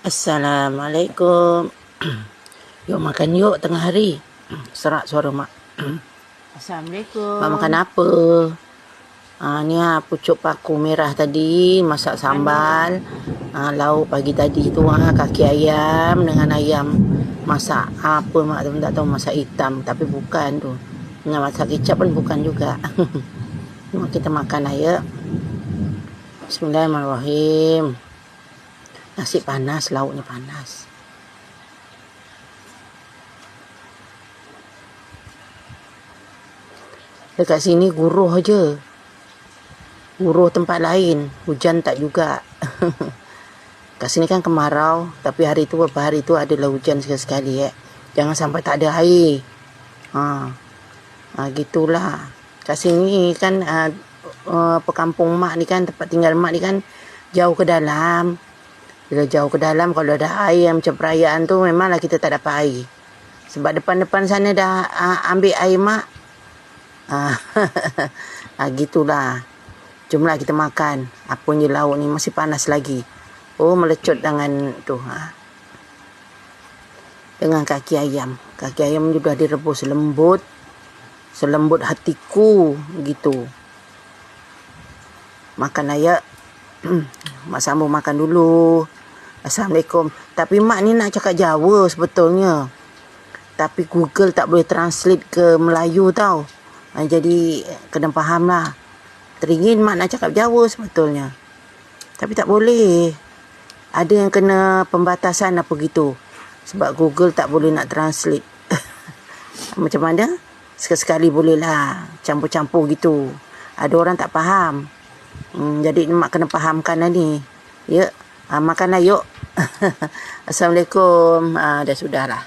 Assalamualaikum. Yuk makan yuk tengah hari. Serak suara mak. Assalamualaikum. Mak makan apa? Ni pucuk paku merah tadi, masak sambal. Lauk pagi tadi tu kaki ayam dengan ayam masak apa mak tu tak tahu, masak hitam tapi bukan tu. Dengan masak kicap pun bukan juga. Kita makan lah ya. Bismillahirrahmanirrahim. Nasi panas, lauknya panas. Dekat sini guruh je. Guruh tempat lain, hujan tak juga. Kat sini kan kemarau, tapi hari tu beberapa hari tu adalah hujan sekali-sekali Jangan sampai tak ada air. Gitulah. Kat sini kan pekampung mak ni kan, tempat tinggal mak ni kan jauh ke dalam. Bila jauh ke dalam, kalau ada air macam perayaan tu, memanglah kita tak dapat air. Sebab depan-depan sana dah ambil air mak. Gitulah. Jomlah kita makan. Apa je lauk ni, masih panas lagi. Melecut dengan tu. Dengan kaki ayam. Kaki ayam juga direbus lembut. Selembut hatiku. Gitu. Makan ayak. Mak sambung makan dulu. Assalamualaikum. Tapi mak ni nak cakap Jawa sebetulnya. Tapi Google tak boleh translate ke Melayu tau. Jadi kena faham lah. Teringin mak nak cakap Jawa sebetulnya. Tapi tak boleh. Ada yang kena pembatasan apa gitu. Sebab Google tak boleh nak translate. Macam mana? Sekali-sekali boleh lah. Campur-campur gitu. Ada orang tak faham. Jadi mak kena fahamkan lah ni. Ya. Makanlah yuk. Assalamualaikum. Dah sudahlah.